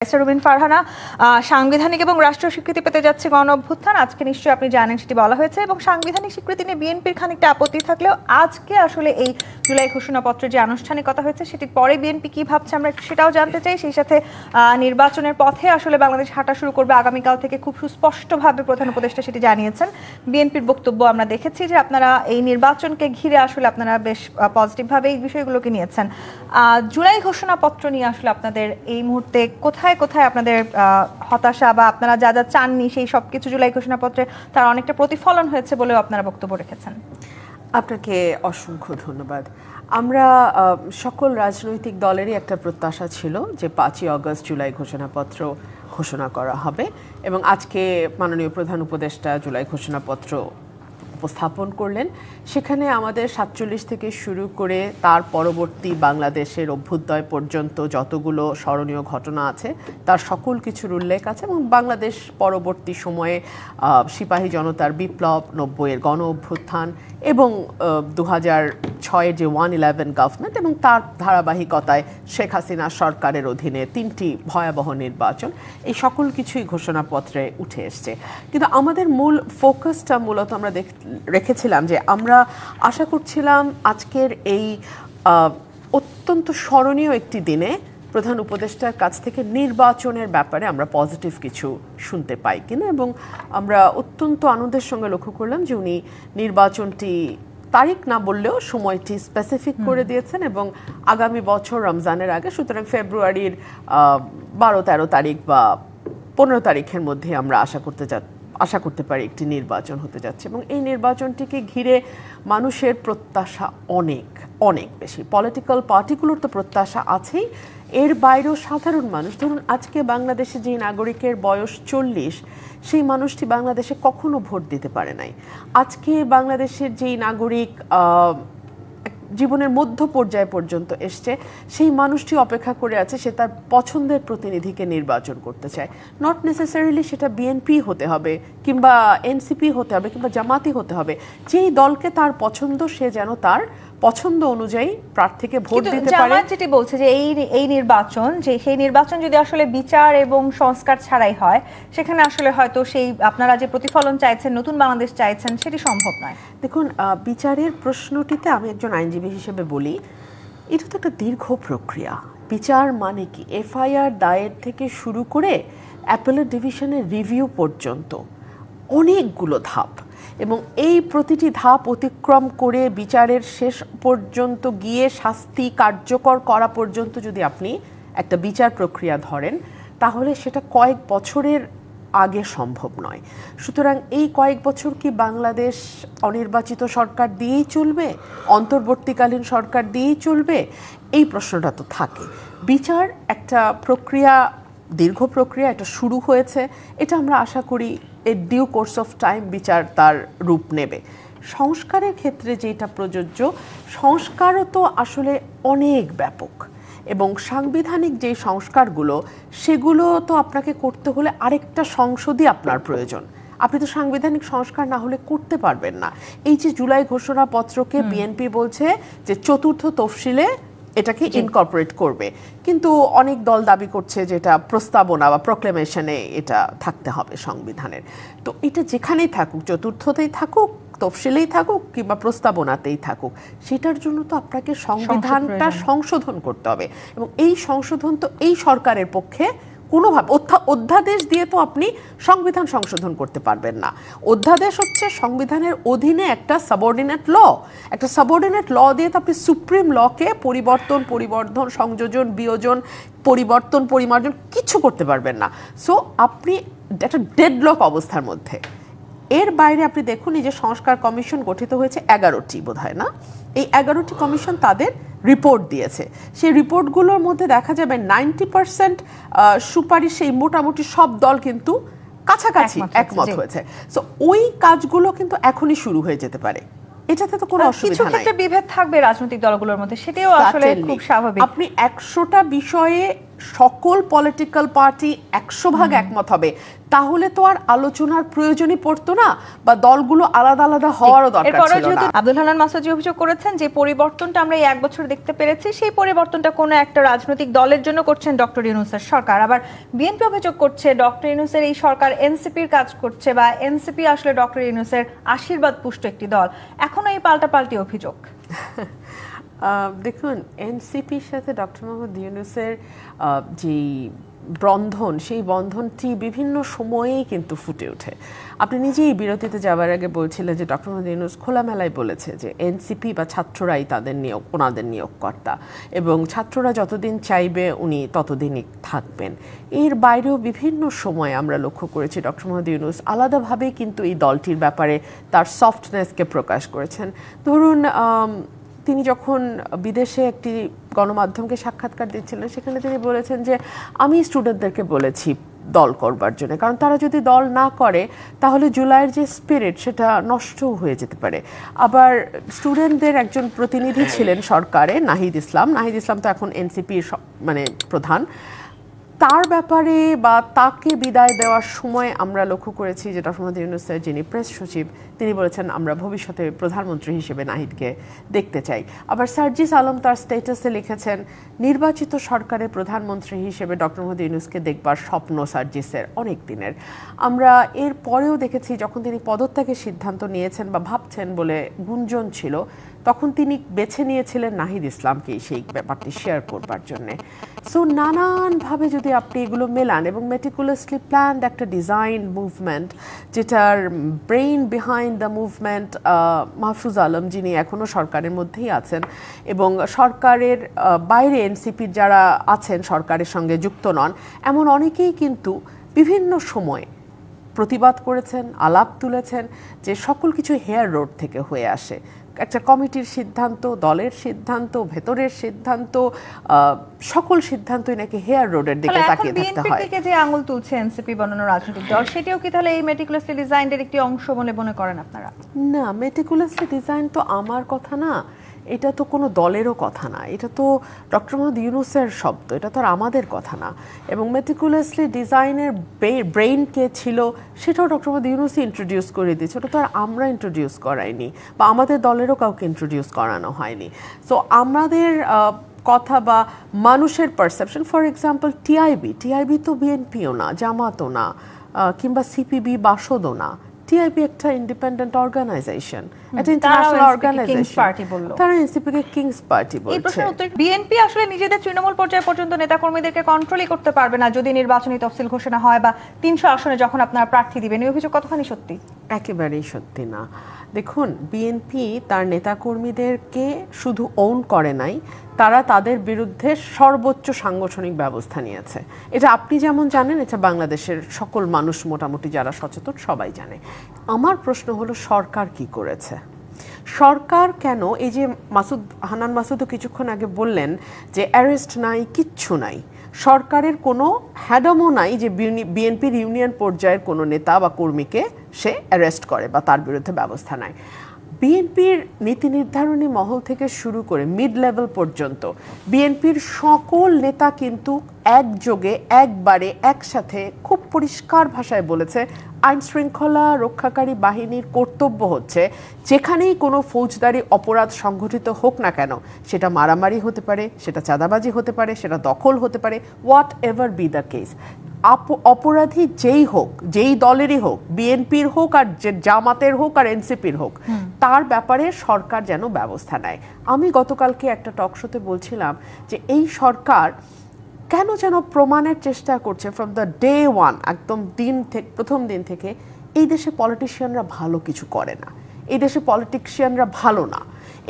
Rubin Farhana, সাংবিধানিক এবং রাষ্ট্রীয় স্বীকৃতি পেতে যাচ্ছে গণ অভ্যুত্থান। আজকে নিশ্চয়ই আপনি জানেন সেটি বলা হয়েছে এবং সাংবিধানিক স্বীকৃতি নিয়ে বিএনপির খানিকটা আপত্তি থাকলেও আজকে আসলে এই জুলাই ঘোষণাপত্রের যে আনুষ্ঠানিকতা হয়েছে সেটির পরে বিএনপি কি ভাবছে আমরা সেটাও জানতে চাই। সেই সাথে নির্বাচনের পথে আসলে বাংলাদেশ হাঁটা শুরু করবে আগামীকাল থেকে, খুব সুস্পষ্টভাবে প্রধান উপদেষ্টা সেটি জানিয়েছেন। বিএনপির বক্তব্য আমরা দেখেছি যে আপনারা এই নির্বাচনকে ঘিরে আসলে আপনারা বেশ পজিটিভভাবে এই বিষয়গুলোকে নিয়েছেন। জুলাই ঘোষণাপত্র নিয়ে আসলে আপনাদের এই মুহূর্তে কোথায় কোথায় আপনাদের হতাশা বা আপনারা যা যা চাননি সেই সব কিছু জুলাই ঘোষণাপত্রে তার অনেকটা প্রতিফলন হয়েছে বলেও আপনারা বক্তব্য রেখেছেন? আপনাকে অসংখ্য ধন্যবাদ। আমরা সকল রাজনৈতিক দলেরই একটা প্রত্যাশা ছিল যে 5ই আগস্ট জুলাই ঘোষণাপত্র ঘোষণা করা হবে এবং আজকে মাননীয় প্রধান উপদেষ্টা জুলাই ঘোষণাপত্র উপস্থাপন করলেন। সেখানে আমাদের 47 থেকে শুরু করে তার পরবর্তী বাংলাদেশের অভ্যুদয় পর্যন্ত যতগুলো স্মরণীয় ঘটনা আছে তার সকল কিছুর উল্লেখ আছে এবং বাংলাদেশ পরবর্তী সময়ে সিপাহী জনতার বিপ্লব, 90-এর গণ অভ্যুত্থান এবং 2006-এর যে 111 গভর্নমেন্ট এবং তার ধারাবাহিকতায় শেখ হাসিনা সরকারের অধীনে 3টি ভয়াবহ নির্বাচন, এই সকল কিছুই ঘোষণাপত্রে উঠে এসছে। কিন্তু আমাদের মূল ফোকাসটা মূলত আমরা রেখেছিলাম যে আমরা আশা করছিলাম আজকের এই অত্যন্ত স্মরণীয় একটি দিনে প্রধান উপদেষ্টার কাছ থেকে নির্বাচনের ব্যাপারে আমরা পজিটিভ কিছু শুনতে পাই কিনা, এবং আমরা অত্যন্ত আনন্দের সঙ্গে লক্ষ্য করলাম যে উনি নির্বাচনটি তারিখ না বললেও সময়টি স্পেসিফিক করে দিয়েছেন এবং আগামী বছর রমজানের আগে, সুতরাং ফেব্রুয়ারির 12-13 তারিখ বা 15 তারিখের মধ্যে আমরা আশা করতে পারি একটি নির্বাচন হতে যাচ্ছে। এবং এই নির্বাচনটিকে ঘিরে মানুষের প্রত্যাশা অনেক অনেক বেশি। পলিটিক্যাল পার্টিগুলোর তো প্রত্যাশা আছেই, এর বাইরেও সাধারণ মানুষ, ধরুন আজকে বাংলাদেশে যে নাগরিকের বয়স 40, সেই মানুষটি বাংলাদেশে কখনো ভোট দিতে পারে নাই। আজকে বাংলাদেশের যেই নাগরিক জীবনের মধ্য পর্যায় পর্যন্ত এসছে, সেই মানুষটি অপেক্ষা করে আছে সে তার পছন্দের প্রতিনিধিকে নির্বাচন করতে চায়। নট নেসেসারিলি সেটা বিএনপি হতে হবে কিংবা এনসিপি হতে হবে কিংবা জামাতি হতে হবে, যেই দলকে তার পছন্দ সে যেন তার পছন্দ অনুযায়ী প্রার্থীকে ভোট দিতে পারে। জামাত যেটি বলছে যে এই নির্বাচন, যে সেই নির্বাচন যদি আসলে বিচার এবং সংস্কার ছাড়াই হয়, সেখানে আসলে হয়তো সেই আপনারা যে প্রতিফলন চাইছেন, নতুন বাংলাদেশ চাইছেন, সেটি সম্ভব নয়। দেখুন, বিচারের প্রশ্নটিতে আমি একজন আইনজীবী হিসেবে বলি, এটা তো একটা দীর্ঘ প্রক্রিয়া। বিচার মানে কি? এফআইআর দায়ের থেকে শুরু করে অ্যাপেলেট ডিভিশনের রিভিউ পর্যন্ত অনেকগুলো ধাপ, এবং এই প্রতিটি ধাপ অতিক্রম করে বিচারের শেষ পর্যন্ত গিয়ে শাস্তি কার্যকর করা পর্যন্ত যদি আপনি একটা বিচার প্রক্রিয়া ধরেন, তাহলে সেটা কয়েক বছরের আগে সম্ভব নয়। সুতরাং এই কয়েক বছর কি বাংলাদেশ অনির্বাচিত সরকার দিয়েই চলবে, অন্তর্বর্তীকালীন সরকার দিয়েই চলবে? এই প্রশ্নটা তো থাকে। বিচার একটা প্রক্রিয়া, দীর্ঘ প্রক্রিয়া, এটা শুরু হয়েছে, এটা আমরা আশা করি এর ডিউ কোর্স অফ টাইম বিচার তার রূপ নেবে। সংস্কারের ক্ষেত্রে যেটা প্রযোজ্য, সংস্কারও তো আসলে অনেক ব্যাপক, এবং সাংবিধানিক যে সংস্কারগুলো সেগুলো তো আপনাকে করতে হলে আরেকটা সংসদই আপনার প্রয়োজন। আপনি তো সাংবিধানিক সংস্কার না হলে করতে পারবেন না। এই যে জুলাই ঘোষণাপত্রকে বিএনপি বলছে যে 4র্থ তফসিলে এটাকে ইনকর্পোরেট করবে, কিন্তু অনেক দল দাবি করছে যে এটা প্রস্তাবনা বা প্রক্লেমেশনে এটা থাকতে হবে সংবিধানের। তো এটা যেখানেই থাকুক, 4র্থতেই থাকুক, তফসিলেই থাকুক কিংবা প্রস্তাবনাতেই থাকুক, সেটার জন্য তো আপনাকে সংবিধানটা সংশোধন করতে হবে, এবং এই সংশোধন তো এই সরকারের পক্ষে কোনোভাবে অধ্যাদেশ দিয়ে তো আপনি সংবিধান সংশোধন করতে পারবেন না। অধ্যাদেশ হচ্ছে সংবিধানের অধীনে একটা সাবঅর্ডিনেট ল, একটা সাবঅর্ডিনেট ল দিয়ে তো আপনি সুপ্রিম লকে পরিবর্ধন, সংযোজন, বিয়োজন, পরিবর্তন, পরিমার্জন কিছু করতে পারবেন না। সো আপনি একটা ডেডলক অবস্থার মধ্যে। এর বাইরে আপনি দেখুন, এই যে সংস্কার কমিশন গঠিত হয়েছে 11টি বোধহয় না, এই 11টি কমিশন তাদের রিপোর্ট দিয়েছে। সেই রিপোর্টগুলোর মধ্যে দেখা যাবে 90% সুপারিশ এই মোটামুটি সব দল কিন্তু কাছাকাছি একমত হয়েছে। সো ওই কাজগুলো কিন্তু এখনই শুরু হয়ে যেতে পারে, এটাতে তো কোনো অসুবিধা নাই। কিছু ক্ষেত্রে বিভেদ থাকবে রাজনৈতিক দলগুলোর মধ্যে, সেটাও আসলে খুব স্বাভাবিক। আপনি 100টা বিষয়ে সকল পলিটিক্যাল পার্টি 100% একমত হবে, তাহলে তো আর আলোচনার প্রয়োজনই পড়তো না, বা দলগুলো আলাদা আলাদা হওয়ারও দরকার ছিল না। আব্দুল হান্নান মাসুদ অভিযোগ করেছেন যে পরিবর্তনটা আমরা এই 1 বছর দেখতে পেরেছি, সেই পরিবর্তনটা কোনো একটা রাজনৈতিক দলের জন্য করছেন ডক্টর ইউনূসের সরকার। আবার বিএনপি অভিযোগ করছে ডক্টর ইউনূসের এই সরকার এনসিপির কাজ করছে, বা এনসিপি আসলে ডক্টর ইউনূসের আশীর্বাদ পুষ্ট একটি দল। এখনো এই পাল্টাপাল্টি অভিযোগ। দেখুন, এনসিপির সাথে ডক্টর মোহাম্মদ ইউনূসের যেই বন্ধন, সেই বন্ধনটি বিভিন্ন সময়েই কিন্তু ফুটে ওঠে। আপনি নিজেই বিরতিতে যাওয়ার আগে বলছিলেন যে ডক্টর মোহাম্মদ ইউনূস খোলামেলায় বলেছে যে এনসিপি বা ছাত্ররাই ওনাদের নিয়োগকর্তা, এবং ছাত্ররা যতদিন চাইবে উনি ততদিনই থাকবেন। এর বাইরেও বিভিন্ন সময় আমরা লক্ষ্য করেছি ডক্টর মোহাম্মদ ইউনূস আলাদাভাবে কিন্তু এই দলটির ব্যাপারে তার সফটনেসকে প্রকাশ করেছেন। ধরুন, তিনি যখন বিদেশে একটি গণমাধ্যমকে সাক্ষাৎকার দিচ্ছিলেন, সেখানে তিনি বলেছেন যে আমি স্টুডেন্টদেরকে বলেছি দল করবার জন্য, কারণ তারা যদি দল না করে তাহলে জুলাইয়ের যে স্পিরিট সেটা নষ্ট হয়ে যেতে পারে। আবার স্টুডেন্টদের একজন প্রতিনিধি ছিলেন সরকারে, নাহিদ ইসলাম তো এখন এনসিপির মানে প্রধান। তার ব্যাপারে বা তাকে বিদায় দেওয়ার সময় আমরা লক্ষ্য করেছি যে ডক্টর মোহাম্মদ ইউনূসের যিনি প্রেস সচিব, তিনি বলেছেন আমরা ভবিষ্যতে প্রধানমন্ত্রী হিসেবে নাহিদকে দেখতে চাই। আবার সার্জিস আলম তার স্ট্যাটাসে লিখেছেন নির্বাচিত সরকারের প্রধানমন্ত্রী হিসেবে ডক্টর মোহাম্মদ ইউনূসকে দেখবার স্বপ্ন সার্জিসের অনেক দিনের। আমরা এর পরেও দেখেছি যখন তিনি পদত্যাগের সিদ্ধান্ত নিয়েছেন বা ভাবছেন বলে গুঞ্জন ছিল, তখন তিনি বেছে নিয়েছিলেন নাহিদ ইসলামকেই সেই ব্যাপারটি শেয়ার করবার জন্যে। সো নানানভাবে যদি আপনি এগুলো মেলান এবং মেটিকুলাসলি প্ল্যান্ড একটা ডিজাইন মুভমেন্ট, যেটার brain behind the movement Mahfuz Alam, যিনি এখনও সরকারের মধ্যেই আছেন, এবং সরকারের বাইরে এনসিপির যারা আছেন সরকারের সঙ্গে যুক্ত নন, এমন অনেকেই কিন্তু বিভিন্ন সময় প্রতিবাদ করেছেন, আলাপ তুলেছেন যে সকল কিছু হেয়ার রোড থেকে হয়ে আসে। একটা কমিটির সিদ্ধান্ত, দলের সিদ্ধান্ত, ভেতরের সিদ্ধান্ত, সকল সিদ্ধান্তই নাকি হেয়ার রোডের দিকে তাকিয়ে থাকতে হয়। বিএনপি যে আঙুল তুলছে এনসিপি বনানো রাজনৈতিক দল, সেটিও কি তাহলে এই মেটিকুলাসলি ডিজাইনের একটি অংশ বলে মনে করেন আপনারা? না, মেটিকুলাসলি ডিজাইন তো আমার কথা না, এটা তো কোনো দলেরও কথা না, এটা তো ডক্টর মোহাম্মদ ইউনূসের শব্দ, এটা তো আর আমাদের কথা না। এবং মেটিকুলাসলি ডিজাইনের ব্রেইন কে ছিল সেটাও ডক্টর মোহাম্মদ ইউনূসই ইন্ট্রোডিউস করে দিয়েছে, ওটা তো আর আমরা ইন্ট্রোডিউস করাইনি, বা আমাদের দলেরও কাউকে ইন্ট্রোডিউস করানো হয়নি। সো আমাদের কথা বা মানুষের পারসেপশন, ফর এক্সাম্পল টিআইবি তো বিএনপিও না, জামাতও না, কিংবা সিপিবি বাসদও না। টিআইবি একটা ইন্ডিপেন্ডেন্ট অর্গানাইজেশন, একটা ইন্টারন্যাশনাল অর্গানাইজেশন, তারা এনসিপিকে কিংস পার্টি বলছে। এই প্রশ্নের উত্তর, বিএনপি আসলে নিজেদের তৃণমূল পর্যায়ে পর্যন্ত নেতাকর্মীদেরকে কন্ট্রোলই করতে পারবে না যদি নির্বাচনী তফসিল ঘোষণা হয় বা 300 আসনে যখন আপনারা প্রার্থী দিবেন। এই অভিযোগ কতখানি সত্যি? একেবারেই সত্যি না। দেখুন, বিএনপি তার নেতাকর্মীদেরকে শুধু ওন করে নাই, তারা তাদের বিরুদ্ধে সর্বোচ্চ সাংগঠনিক ব্যবস্থা নিয়েছে। এটা আপনি যেমন জানেন, এটা বাংলাদেশের সকল মানুষ মোটামুটি যারা সচেতন সবাই জানে। আমার প্রশ্ন হলো সরকার কি করেছে? সরকার কেন, এই যে হান্নান মাসুদও কিছুক্ষণ আগে বললেন যে অ্যারেস্ট নাই, কিচ্ছু নাই, সরকারের কোনো হ্যাডমও নাই যে বিএনপির ইউনিয়ন পর্যায়ের কোনো নেতা বা কর্মীকে সে অ্যারেস্ট করে বা তার বিরুদ্ধে ব্যবস্থা নেয়। বিএনপির নীতি নির্ধারণী মহল থেকে শুরু করে মিড লেভেল পর্যন্ত বিএনপির সকল নেতা কিন্তু একযোগে একবারে একসাথে খুব পরিষ্কার ভাষায় বলেছে আইন শৃঙ্খলা রক্ষাকারী বাহিনীর কর্তব্য হচ্ছে যেখানেই কোনো ফৌজদারি অপরাধ সংঘটিত হোক না কেন, সেটা মারামারি হতে পারে, সেটা চাঁদাবাজি হতে পারে, সেটা দখল হতে পারে, what ever be the case, অপরাধী যেই হোক, যেই দলেরই হোক, বিএনপির হোক আর জামাতের হোক আর এনসিপির হোক, তার ব্যাপারে সরকার যেন ব্যবস্থা নেয়। আমি গতকালকে একটা টক শোতে বলছিলাম যে এই সরকার কেন যেন প্রমাণের চেষ্টা করছে ফ্রম দ্য ডে ওয়ান, একদম প্রথম দিন থেকে, এই দেশে পলিটিশিয়ানরা ভালো কিছু করে না, এই দেশে পলিটিশিয়ানরা ভালো না।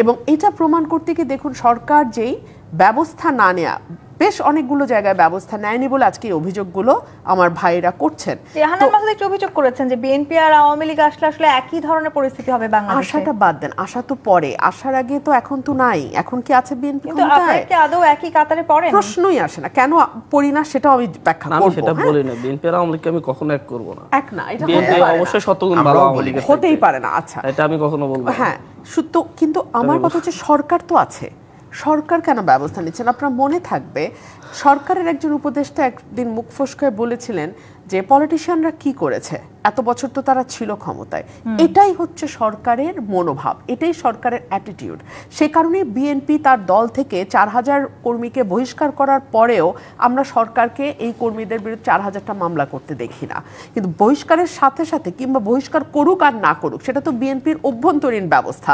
এবং এটা প্রমাণ করতে গিয়ে দেখুন সরকার যেই ব্যবস্থা না নেয়া, বেশ অনেকগুলো জায়গায় ব্যবস্থা নেয়নি বলে আজকে এই অভিযোগগুলো আমার ভাইরা করছেন। হান্নান মাসুদ একটু অভিযোগ করেছেন যে বিএনপি আর আওয়ামী লীগ আসলে একই ধরনের পরিস্থিতি হবে বাংলাদেশে। আশাটা বাদ দেন, আশা তো পরে, আসার আগে তো এখন তো নাই, এখন কি আছে বিএনপি ক্ষমতায়? কি আদৌ একই কাতারে পড়েন? প্রশ্নই আসে না, কেন পড়ি না সেটাও আমি ব্যাখ্যা করব। আমি সেটা বলি না, বিএনপি আর আওয়ামী লীগকে আমি কখনো এক করব না। এক না, এটা বিএনপি অবশ্যই শতগুণ ভালো আওয়ামী লীগের হতেই পারে না। আচ্ছা, এটা আমি কখনো বলবো না। হ্যাঁ, কিন্তু আমার কথা হচ্ছে সরকার তো আছে, সরকার কেন ব্যবস্থা নিচ্ছেন? আপনার মনে থাকবে সরকারের একজন উপদেষ্টা একদিন মুখ ফসকায় বলেছিলেন যে পলিটিশিয়ানরা কি করেছে, এত বছর তো তারা ছিল ক্ষমতায়। এটাই হচ্ছে সরকারের মনোভাব, এটাই সরকারের অ্যাটিটিউড। সে কারণে বিএনপি তার দল থেকে 4000 কর্মীকে বহিষ্কার করার পরেও আমরা সরকারকে এই কর্মীদের বিরুদ্ধে 4000টা মামলা করতে দেখি না। কিন্তু বহিষ্কারের সাথে সাথে কিংবা বহিষ্কার করুক আর না করুক সেটা তো বিএনপির অভ্যন্তরীণ ব্যবস্থা,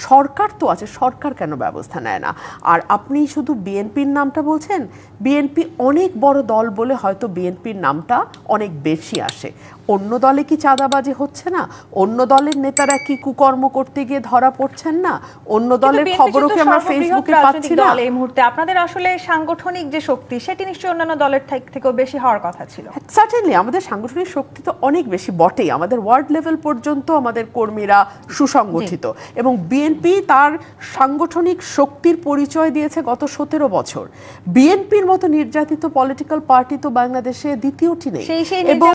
সরকার তো আছে, সরকার কেন ব্যবস্থা নেয় না? আর আপনি শুধু বিএনপির নামটা বলছেন, বিএনপি অনেক বড় দল বলে হয়তো বিএনপির নামটা অনেক বেশি আসে। অন্য দলে কি চাঁদাবাজি হচ্ছে না? অন্য দলের নেতারা কি কুকর্ম করতে গিয়ে ধরা পড়ছেন না? অন্য দলের খবরও কি আমরা ফেসবুকে পাচ্ছি না? এই মুহূর্তে আপনাদের আসলে সাংগঠনিক যে শক্তি সেটি নিশ্চয়ই অন্যান্য দলের থেকেও বেশি হওয়ার কথা ছিল। সার্টেনলি আমাদের সাংগঠনিক শক্তি তো অনেক বেশি বটেই, আমাদের ওয়ার্ড লেভেল পর্যন্ত আমাদের কর্মীরা সুসংগঠিত, এবং বিএনপি তার সাংগঠনিক শক্তির পরিচয় দিয়েছে গত 17 বছর। বিএনপির মতো নির্যাতিত পলিটিক্যাল পার্টি তো বাংলাদেশে দ্বিতীয়টি নেই। এবং